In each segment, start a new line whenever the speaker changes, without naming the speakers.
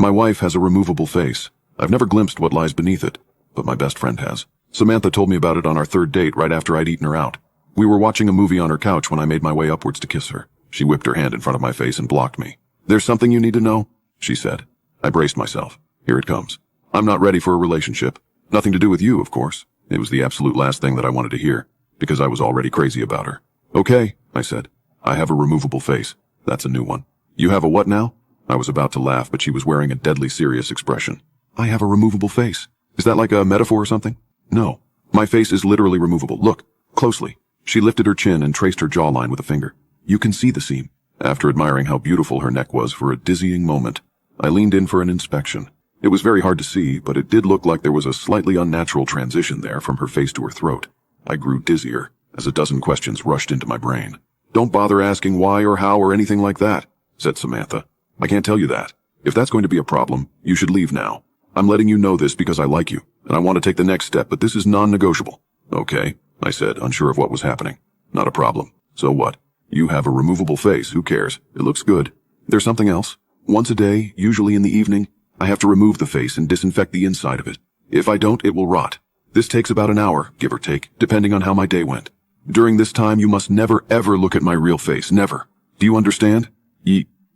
My wife has a removable face. I've never glimpsed what lies beneath it, but my best friend has. Samantha told me about it on our third date right after I'd eaten her out. We were watching a movie on her couch when I made my way upwards to kiss her. She whipped her hand in front of my face and blocked me. "There's something you need to know," she said. I braced myself. Here it comes. I'm not ready for a relationship. Nothing to do with you, of course. It was the absolute last thing that I wanted to hear, because I was already crazy about her. "Okay," I said. "I have a removable face. That's a new one." "You have a what now?" I was about to laugh, but she was wearing a deadly serious expression. "I have a removable face. Is that like a metaphor or something?" "No. My face is literally removable. Look, closely." She lifted her chin and traced her jawline with a finger. "You can see the seam." After admiring how beautiful her neck was for a dizzying moment, I leaned in for an inspection. It was very hard to see, but it did look like there was a slightly unnatural transition there from her face to her throat. I grew dizzier as a dozen questions rushed into my brain. "Don't bother asking why or how or anything like that," said Samantha. "I can't tell you that. If that's going to be a problem, you should leave now. I'm letting you know this because I like you, and I want to take the next step, but this is non-negotiable." "Okay," I said, unsure of what was happening. "Not a problem. So what? You have a removable face. Who cares? It looks good. There's something else. Once a day, usually in the evening, I have to remove the face and disinfect the inside of it. If I don't, it will rot. This takes about an hour, give or take, depending on how my day went. During this time, you must never ever look at my real face. Never. Do you understand?"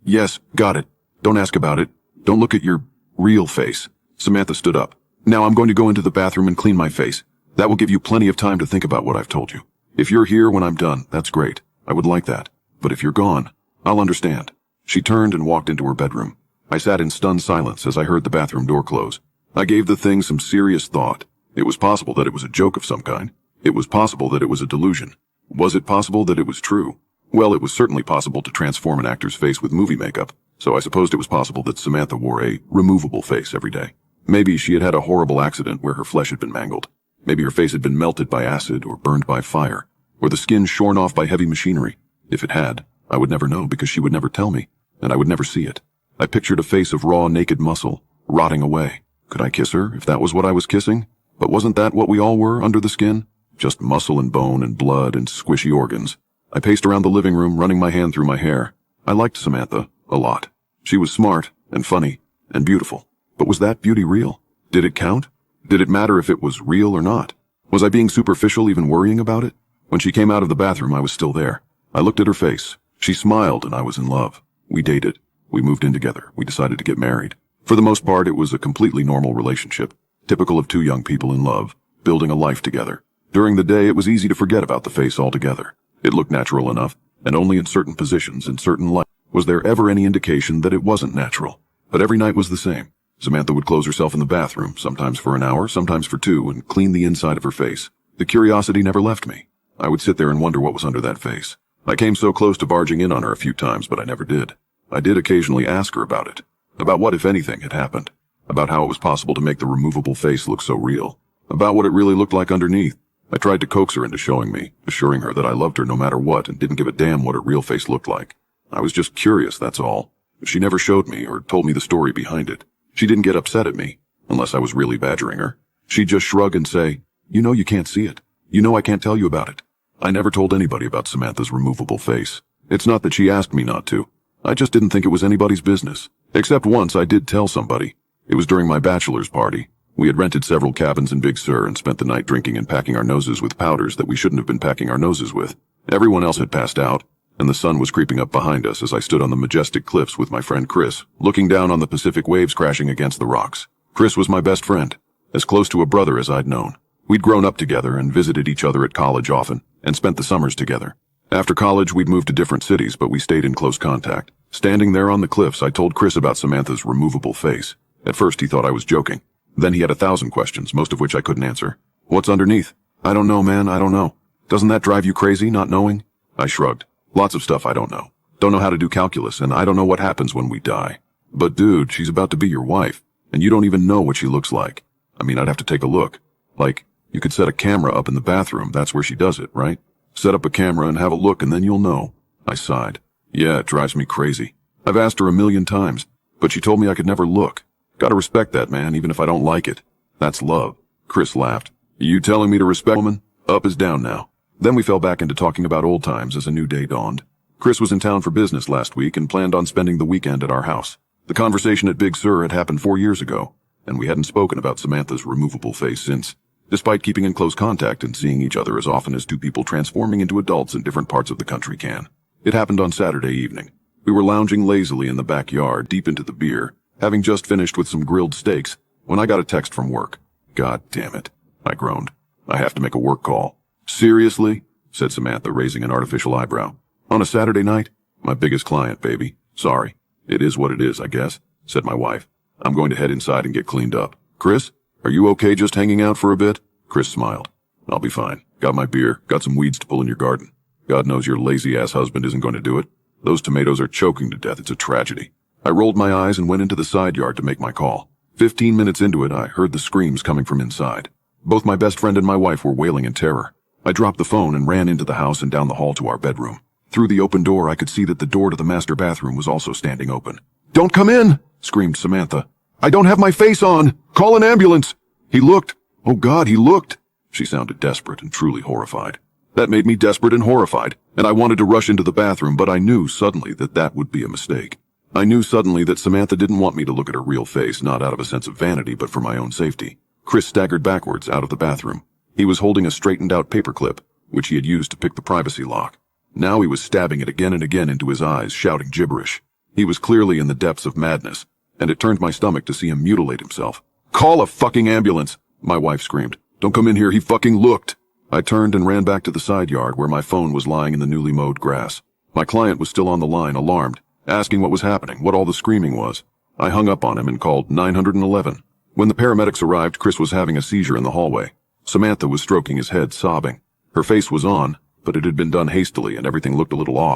Yes, got it. Don't ask about it. Don't look at your real face." Samantha stood up. "Now I'm going to go into the bathroom and clean my face. That will give you plenty of time to think about what I've told you. If you're here when I'm done, that's great. I would like that. But if you're gone, I'll understand." She turned and walked into her bedroom. I sat in stunned silence as I heard the bathroom door close. I gave the thing some serious thought. It was possible that it was a joke of some kind. It was possible that it was a delusion. Was it possible that it was true? Well, it was certainly possible to transform an actor's face with movie makeup, so I supposed it was possible that Samantha wore a removable face every day. Maybe she had had a horrible accident where her flesh had been mangled. Maybe her face had been melted by acid or burned by fire, or the skin shorn off by heavy machinery. If it had, I would never know because she would never tell me, and I would never see it. I pictured a face of raw, naked muscle, rotting away. Could I kiss her if that was what I was kissing? But wasn't that what we all were under the skin? Just muscle and bone and blood and squishy organs. I paced around the living room, running my hand through my hair. I liked Samantha a lot. She was smart and funny and beautiful. But was that beauty real? Did it count? Did it matter if it was real or not? Was I being superficial, even worrying about it? When she came out of the bathroom, I was still there. I looked at her face. She smiled and I was in love. We dated. We moved in together. We decided to get married. For the most part, it was a completely normal relationship, typical of two young people in love, building a life together. During the day, it was easy to forget about the face altogether. It looked natural enough, and only in certain positions, in certain light, was there ever any indication that it wasn't natural. But every night was the same. Samantha would close herself in the bathroom, sometimes for an hour, sometimes for 2, and clean the inside of her face. The curiosity never left me. I would sit there and wonder what was under that face. I came so close to barging in on her a few times, but I never did. I did occasionally ask her about it. About what, if anything, had happened. About how it was possible to make the removable face look so real. About what it really looked like underneath. I tried to coax her into showing me, assuring her that I loved her no matter what and didn't give a damn what her real face looked like. I was just curious, that's all. She never showed me or told me the story behind it. She didn't get upset at me, unless I was really badgering her. She'd just shrug and say, "You know you can't see it. You know I can't tell you about it." I never told anybody about Samantha's removable face. It's not that she asked me not to. I just didn't think it was anybody's business. Except once I did tell somebody. It was during my bachelor's party. We had rented several cabins in Big Sur and spent the night drinking and packing our noses with powders that we shouldn't have been packing our noses with. Everyone else had passed out, and the sun was creeping up behind us as I stood on the majestic cliffs with my friend Chris, looking down on the Pacific waves crashing against the rocks. Chris was my best friend, as close to a brother as I'd known. We'd grown up together and visited each other at college often, and spent the summers together. After college, we'd moved to different cities, but we stayed in close contact. Standing there on the cliffs, I told Chris about Samantha's removable face. At first, he thought I was joking. Then he had 1,000 questions, most of which I couldn't answer. "What's underneath?" "I don't know, man, I don't know." "Doesn't that drive you crazy, not knowing?" I shrugged. "Lots of stuff I don't know. Don't know how to do calculus, and I don't know what happens when we die. But dude, she's about to be your wife, and you don't even know what she looks like. I mean, I'd have to take a look. Like, you could set a camera up in the bathroom, that's where she does it, right? Set up a camera and have a look, and then you'll know." I sighed. "Yeah, it drives me crazy. I've asked her 1,000,000 times, but she told me I could never look. Gotta respect that, man, even if I don't like it. That's love." Chris laughed. "You telling me to respect a woman? Up is down now." Then we fell back into talking about old times as a new day dawned. Chris was in town for business last week and planned on spending the weekend at our house. The conversation at Big Sur had happened 4 years ago, and we hadn't spoken about Samantha's removable face since, despite keeping in close contact and seeing each other as often as two people transforming into adults in different parts of the country can. It happened on Saturday evening. We were lounging lazily in the backyard, deep into the beer, having just finished with some grilled steaks, when I got a text from work. God damn it, I groaned. I have to make a work call. Seriously? Said Samantha, raising an artificial eyebrow. On a Saturday night? My biggest client, baby. Sorry. It is what it is, I guess, said my wife. I'm going to head inside and get cleaned up. Chris, are you okay just hanging out for a bit? Chris smiled. I'll be fine. Got my beer, got some weeds to pull in your garden. God knows your lazy-ass husband isn't going to do it. Those tomatoes are choking to death. It's a tragedy. I rolled my eyes and went into the side yard to make my call. 15 minutes into it, I heard the screams coming from inside. Both my best friend and my wife were wailing in terror. I dropped the phone and ran into the house and down the hall to our bedroom. Through the open door, I could see that the door to the master bathroom was also standing open. "Don't come in!" screamed Samantha. "I don't have my face on! Call an ambulance!" "He looked. Oh God, he looked!" She sounded desperate and truly horrified. That made me desperate and horrified, and I wanted to rush into the bathroom, but I knew suddenly that that would be a mistake. I knew suddenly that Samantha didn't want me to look at her real face, not out of a sense of vanity, but for my own safety. Chris staggered backwards out of the bathroom. He was holding a straightened-out paperclip, which he had used to pick the privacy lock. Now he was stabbing it again and again into his eyes, shouting gibberish. He was clearly in the depths of madness, and it turned my stomach to see him mutilate himself. "Call a fucking ambulance!" my wife screamed. "Don't come in here, he fucking looked!" I turned and ran back to the side yard where my phone was lying in the newly mowed grass. My client was still on the line, alarmed, asking what was happening, what all the screaming was. I hung up on him and called 911. When the paramedics arrived, Chris was having a seizure in the hallway. Samantha was stroking his head, sobbing. Her face was on, but it had been done hastily and everything looked a little off.